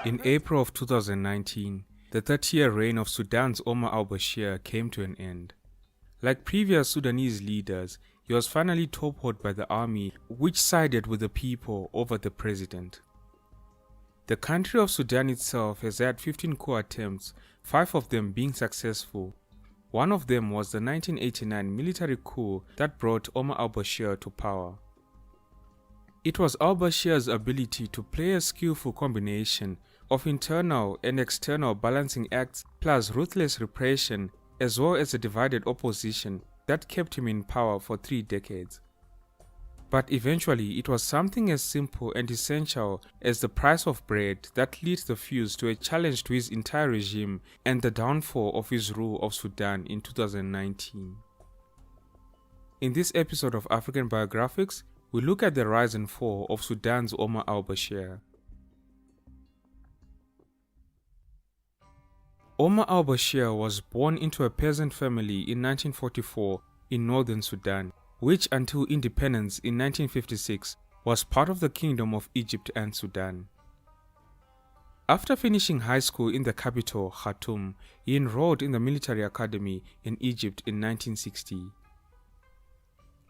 In April of 2019, the 30-year reign of Sudan's Omar al-Bashir came to an end. Like previous Sudanese leaders, he was finally toppled by the army, which sided with the people over the president. The country of Sudan itself has had 15 coup attempts, 5 of them being successful. One of them was the 1989 military coup that brought Omar al-Bashir to power. It was al-Bashir's ability to play a skillful combination of internal and external balancing acts plus ruthless repression as well as a divided opposition that kept him in power for 3 decades. But eventually it was something as simple and essential as the price of bread that lit the fuse to a challenge to his entire regime and the downfall of his rule of Sudan in 2019. In this episode of African Biographics, we look at the rise and fall of Sudan's Omar al-Bashir. Omar al-Bashir was born into a peasant family in 1944 in northern Sudan, which until independence in 1956 was part of the Kingdom of Egypt and Sudan. After finishing high school in the capital, Khartoum, he enrolled in the military academy in Egypt in 1960.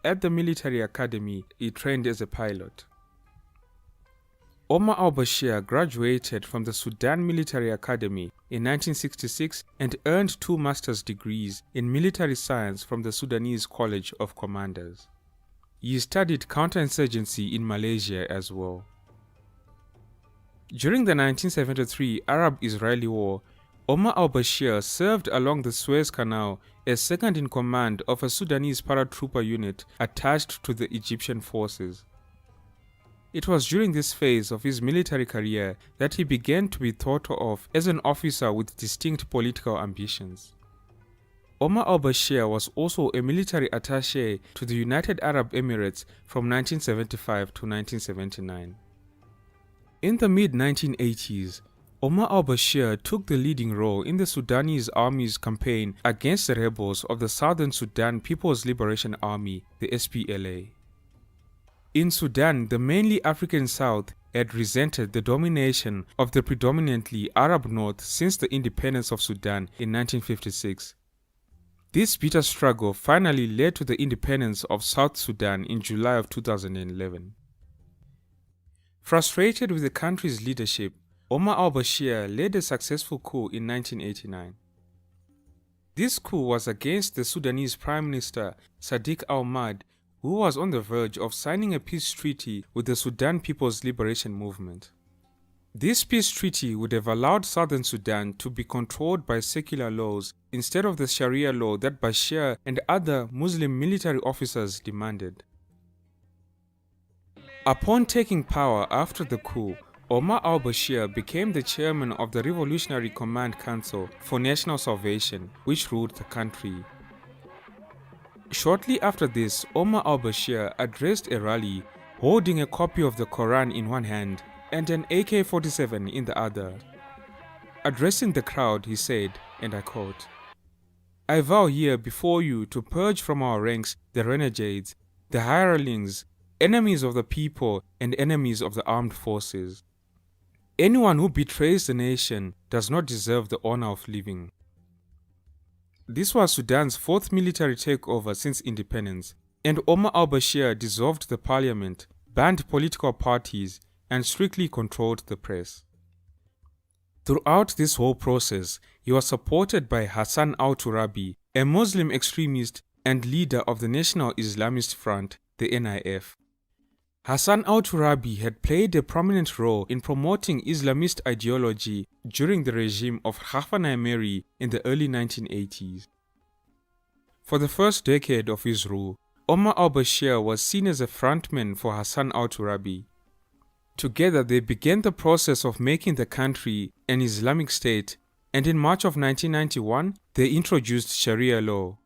At the military academy, he trained as a pilot. Omar al-Bashir graduated from the Sudan Military Academy in 1966 and earned 2 master's degrees in military science from the Sudanese College of Commanders. He studied counterinsurgency in Malaysia as well. During the 1973 Arab-Israeli War, Omar al-Bashir served along the Suez Canal as second in command of a Sudanese paratrooper unit attached to the Egyptian forces. It was during this phase of his military career that he began to be thought of as an officer with distinct political ambitions. Omar al-Bashir was also a military attaché to the United Arab Emirates from 1975 to 1979. In the mid-1980s, Omar al-Bashir took the leading role in the Sudanese army's campaign against the rebels of the Southern Sudan People's Liberation Army, the SPLA. In Sudan, the mainly African South had resented the domination of the predominantly Arab North since the independence of Sudan in 1956. This bitter struggle finally led to the independence of South Sudan in July of 2011. Frustrated with the country's leadership, Omar al-Bashir led a successful coup in 1989. This coup was against the Sudanese Prime Minister Sadiq al-Mahdi, who was on the verge of signing a peace treaty with the Sudan People's Liberation Movement. This peace treaty would have allowed southern Sudan to be controlled by secular laws instead of the Sharia law that Bashir and other Muslim military officers demanded. Upon taking power after the coup, Omar al-Bashir became the chairman of the Revolutionary Command Council for National Salvation, which ruled the country. Shortly after this, Omar al-Bashir addressed a rally holding a copy of the Quran in one hand and an AK-47 in the other. Addressing the crowd, he said, and I quote, "I vow here before you to purge from our ranks the renegades, the hirelings, enemies of the people and enemies of the armed forces. Anyone who betrays the nation does not deserve the honor of living." This was Sudan's 4th military takeover since independence, and Omar al-Bashir dissolved the parliament, banned political parties, and strictly controlled the press. Throughout this whole process, he was supported by Hassan al-Turabi, a Muslim extremist and leader of the National Islamist Front, the NIF. Hassan al-Turabi had played a prominent role in promoting Islamist ideology during the regime of Khafana Meri in the early 1980s. For the first decade of his rule, Omar al-Bashir was seen as a frontman for Hassan al-Turabi. Together they began the process of making the country an Islamic state, and in March of 1991 they introduced Sharia law.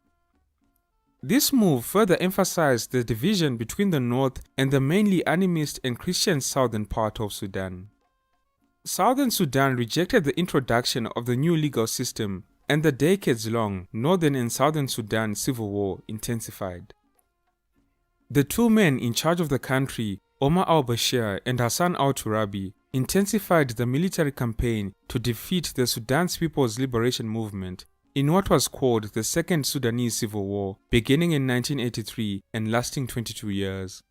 This move further emphasized the division between the north and the mainly animist and Christian southern part of Sudan. Southern Sudan rejected the introduction of the new legal system, and the decades-long northern and southern Sudan civil war intensified. The 2 men in charge of the country, Omar al-Bashir and Hassan al-Turabi, intensified the military campaign to defeat the Sudan's People's Liberation Movement in what was called the Second Sudanese Civil War, beginning in 1983 and lasting 22 years.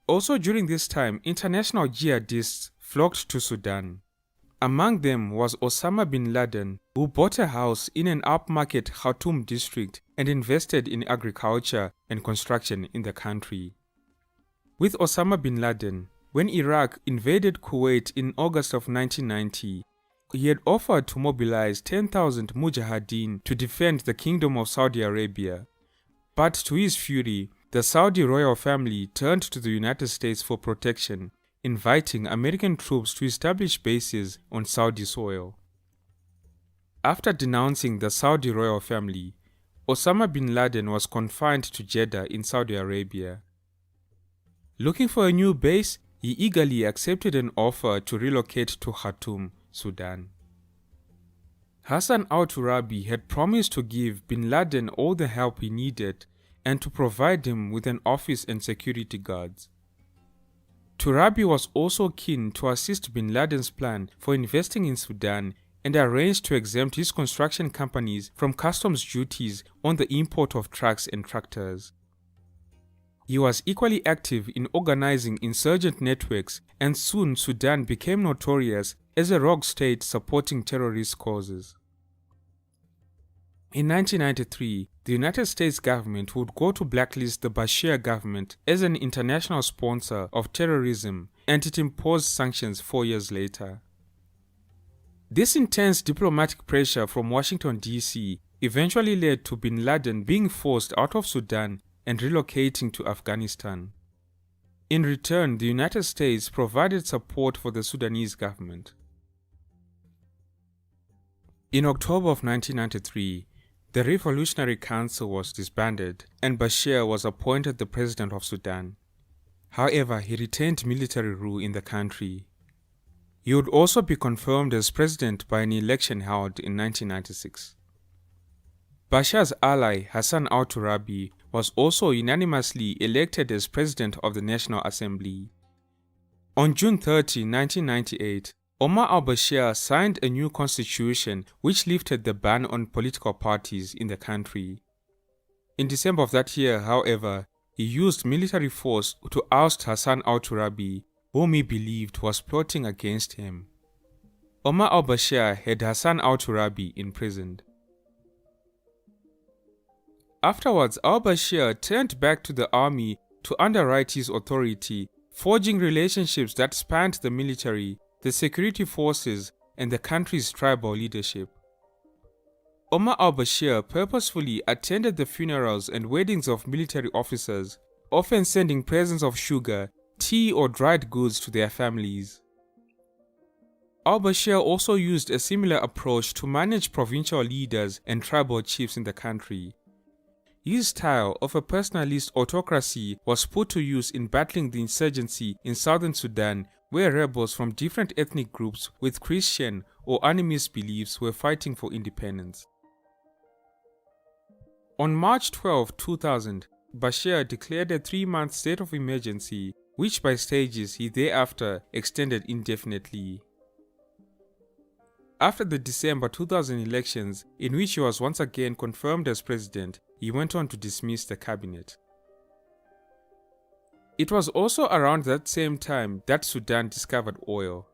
Also during this time, international jihadists flocked to Sudan. Among them was Osama bin Laden, who bought a house in an upmarket Khartoum district and invested in agriculture and construction in the country. With Osama bin Laden, when Iraq invaded Kuwait in August of 1990, he had offered to mobilize 10,000 mujahideen to defend the Kingdom of Saudi Arabia. But to his fury, the Saudi royal family turned to the United States for protection, inviting American troops to establish bases on Saudi soil. After denouncing the Saudi royal family, Osama bin Laden was confined to Jeddah in Saudi Arabia. Looking for a new base, he eagerly accepted an offer to relocate to Khartoum, Sudan. Hassan al-Turabi had promised to give bin Laden all the help he needed and to provide him with an office and security guards. Turabi was also keen to assist bin Laden's plan for investing in Sudan and arranged to exempt his construction companies from customs duties on the import of trucks and tractors. He was equally active in organizing insurgent networks, and soon Sudan became notorious as a rogue state supporting terrorist causes. In 1993, the United States government would go to blacklist the Bashir government as an international sponsor of terrorism, and it imposed sanctions 4 years later. This intense diplomatic pressure from Washington, D.C. eventually led to bin Laden being forced out of Sudan and relocating to Afghanistan. In return, the United States provided support for the Sudanese government. In October of 1993, the Revolutionary Council was disbanded and Bashir was appointed the president of Sudan. However, he retained military rule in the country. He would also be confirmed as president by an election held in 1996. Bashir's ally Hassan al-Turabi was also unanimously elected as president of the National Assembly. On June 30, 1998, Omar al-Bashir signed a new constitution which lifted the ban on political parties in the country. In December of that year, however, he used military force to oust Hassan al-Turabi, whom he believed was plotting against him. Omar al-Bashir had Hassan al-Turabi imprisoned. Afterwards, al-Bashir turned back to the army to underwrite his authority, forging relationships that spanned the military, the security forces, and the country's tribal leadership. Omar al-Bashir purposefully attended the funerals and weddings of military officers, often sending presents of sugar, tea, or dried goods to their families. Al-Bashir also used a similar approach to manage provincial leaders and tribal chiefs in the country. His style of a personalist autocracy was put to use in battling the insurgency in southern Sudan, where rebels from different ethnic groups with Christian or animist beliefs were fighting for independence. On March 12, 2000, Bashir declared a 3-month state of emergency, which by stages he thereafter extended indefinitely. After the December 2000 elections, in which he was once again confirmed as president, he went on to dismiss the cabinet. It was also around that same time that Sudan discovered oil.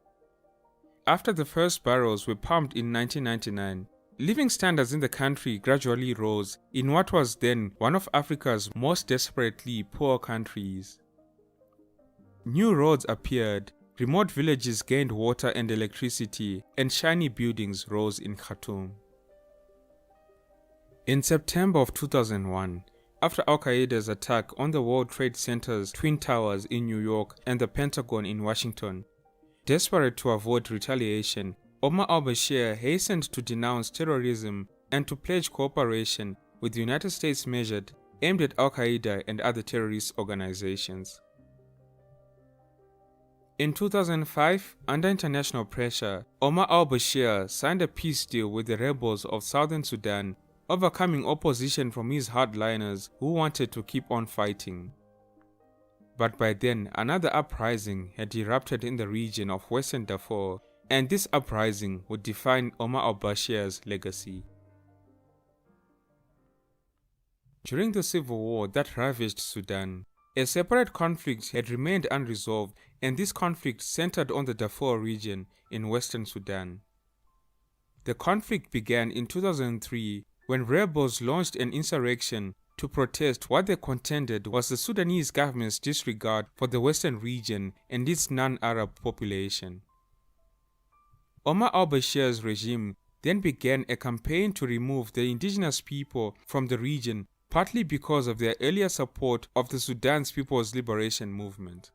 After the first barrels were pumped in 1999, living standards in the country gradually rose in what was then one of Africa's most desperately poor countries. New roads appeared, remote villages gained water and electricity, and shiny buildings rose in Khartoum. In September of 2001, after Al-Qaeda's attack on the World Trade Center's Twin Towers in New York and the Pentagon in Washington, desperate to avoid retaliation, Omar al-Bashir hastened to denounce terrorism and to pledge cooperation with the United States measures aimed at Al-Qaeda and other terrorist organizations. In 2005, under international pressure, Omar al-Bashir signed a peace deal with the rebels of southern Sudan, overcoming opposition from his hardliners who wanted to keep on fighting. but by then another uprising had erupted in the region of Western Darfur, and this uprising would define Omar al-Bashir's legacy. During the civil war that ravaged Sudan, a separate conflict had remained unresolved, and this conflict centered on the Darfur region in western Sudan. The conflict began in 2003 when rebels launched an insurrection to protest what they contended was the Sudanese government's disregard for the western region and its non-Arab population. Omar al-Bashir's regime then began a campaign to remove the indigenous people from the region, partly because of their earlier support of the Sudan's People's Liberation Movement.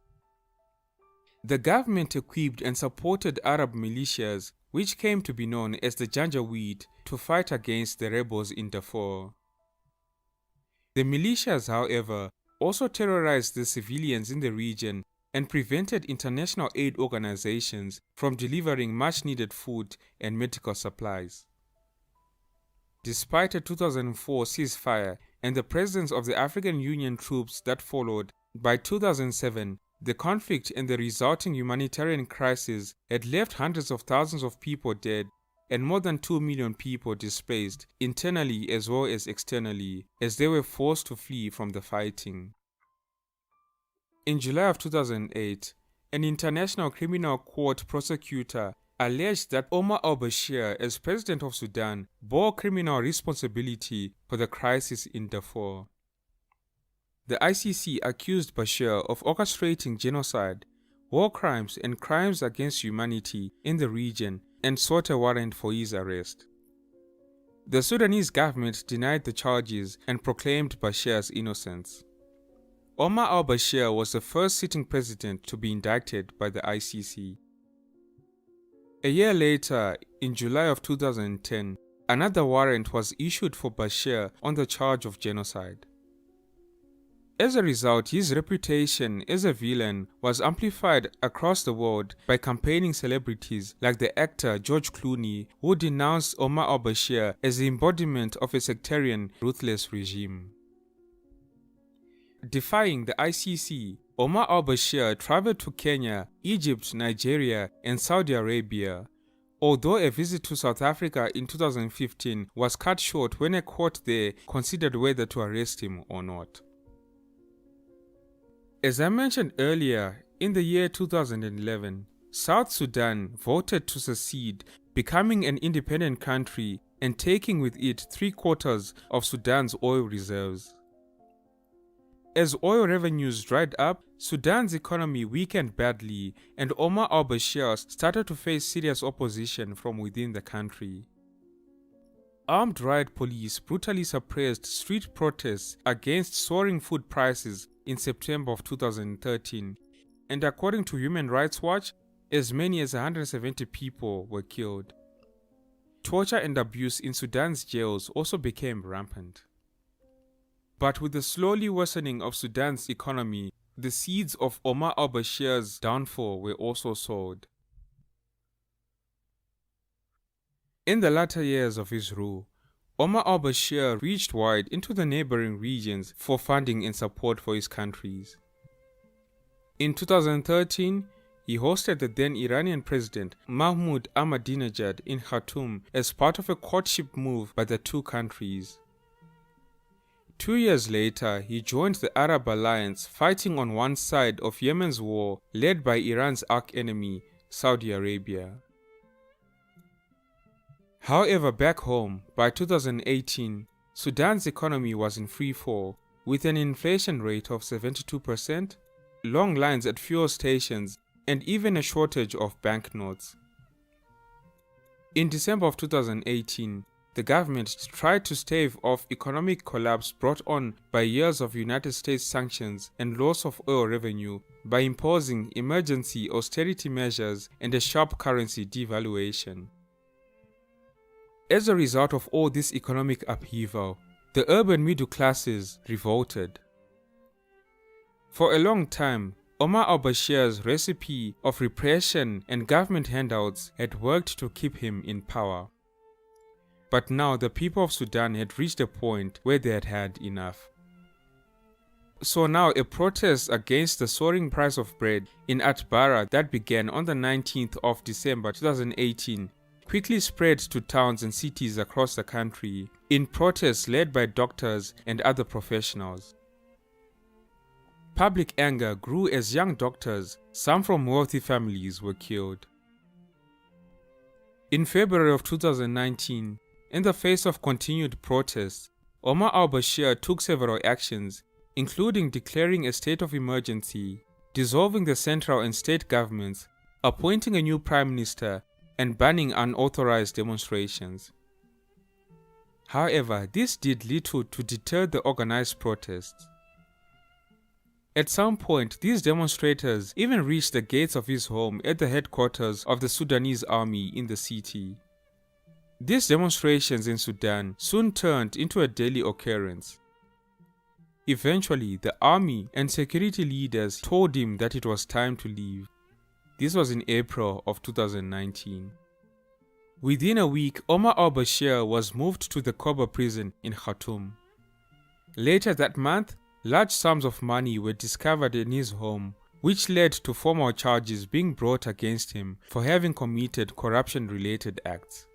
The government equipped and supported Arab militias, which came to be known as the Janjaweed, to fight against the rebels in Darfur. The militias, however, also terrorized the civilians in the region and prevented international aid organizations from delivering much-needed food and medical supplies. Despite a 2004 ceasefire and the presence of the African Union troops that followed, by 2007, the conflict and the resulting humanitarian crisis had left hundreds of thousands of people dead and more than 2 million people displaced, internally as well as externally, as they were forced to flee from the fighting. In July of 2008, an international criminal court prosecutor alleged that Omar al-Bashir, as president of Sudan, bore criminal responsibility for the crisis in Darfur. The ICC accused Bashir of orchestrating genocide, war crimes and crimes against humanity in the region and sought a warrant for his arrest. The Sudanese government denied the charges and proclaimed Bashir's innocence. Omar al-Bashir was the first sitting president to be indicted by the ICC. A year later, in July of 2010, another warrant was issued for Bashir on the charge of genocide. As a result, his reputation as a villain was amplified across the world by campaigning celebrities like the actor George Clooney, who denounced Omar al-Bashir as the embodiment of a sectarian, ruthless regime. Defying the ICC, Omar al-Bashir traveled to Kenya, Egypt, Nigeria, and Saudi Arabia, although a visit to South Africa in 2015 was cut short when a court there considered whether to arrest him or not. As I mentioned earlier, in the year 2011, South Sudan voted to secede, becoming an independent country and taking with it 3/4 of Sudan's oil reserves. As oil revenues dried up, Sudan's economy weakened badly, and Omar al-Bashir started to face serious opposition from within the country. Armed riot police brutally suppressed street protests against soaring food prices in September of 2013, and according to Human Rights Watch, as many as 170 people were killed. Torture and abuse in Sudan's jails also became rampant. But with the slowly worsening of Sudan's economy, the seeds of Omar al-Bashir's downfall were also sowed. In the latter years of his rule, Omar al-Bashir reached wide into the neighboring regions for funding and support for his countries. In 2013, he hosted the then Iranian president Mahmoud Ahmadinejad in Khartoum as part of a courtship move by the two countries. 2 years later, he joined the Arab alliance, fighting on one side of Yemen's war led by Iran's arch-enemy, Saudi Arabia. However, back home, by 2018, Sudan's economy was in free fall, with an inflation rate of 72%, long lines at fuel stations, and even a shortage of banknotes. In December of 2018, the government tried to stave off economic collapse brought on by years of United States sanctions and loss of oil revenue by imposing emergency austerity measures and a sharp currency devaluation. As a result of all this economic upheaval, the urban middle classes revolted. For a long time, Omar al-Bashir's recipe of repression and government handouts had worked to keep him in power. But now the people of Sudan had reached a point where they had had enough. So now a protest against the soaring price of bread in Atbara that began on the 19th of December 2018 quickly spread to towns and cities across the country in protests led by doctors and other professionals. Public anger grew as young doctors, some from wealthy families, were killed. In February of 2019, in the face of continued protests, Omar al-Bashir took several actions, including declaring a state of emergency, dissolving the central and state governments, appointing a new prime minister, and banning unauthorized demonstrations. However, this did little to deter the organized protests. At some point, these demonstrators even reached the gates of his home at the headquarters of the Sudanese army in the city. These demonstrations in Sudan soon turned into a daily occurrence. Eventually, the army and security leaders told him that it was time to leave. This was in April of 2019. Within a week, Omar al-Bashir was moved to the Koba prison in Khartoum. Later that month, large sums of money were discovered in his home, which led to formal charges being brought against him for having committed corruption-related acts.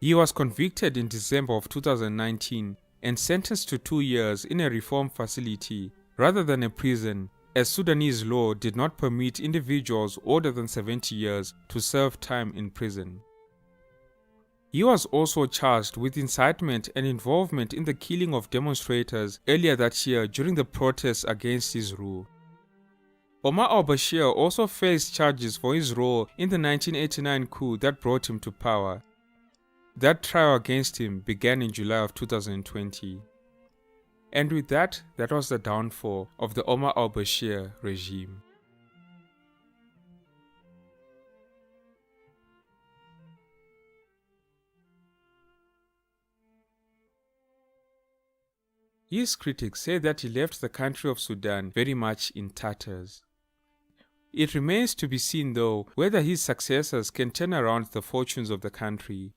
He was convicted in December of 2019 and sentenced to 2 years in a reform facility rather than a prison, as Sudanese law did not permit individuals older than 70 years to serve time in prison. He was also charged with incitement and involvement in the killing of demonstrators earlier that year during the protests against his rule. Omar al-Bashir also faced charges for his role in the 1989 coup that brought him to power. That trial against him began in July of 2020. And with that was the downfall of the Omar al-Bashir regime. His critics say that he left the country of Sudan very much in tatters. It remains to be seen though whether his successors can turn around the fortunes of the country.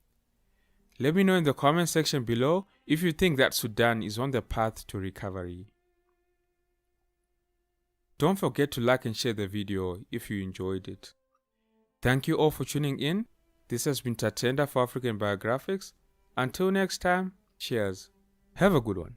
Let me know in the comment section below if you think that Sudan is on the path to recovery. Don't forget to like and share the video if you enjoyed it. Thank you all for tuning in. This has been Tatenda for African Biographics. Until next time, cheers. Have a good one.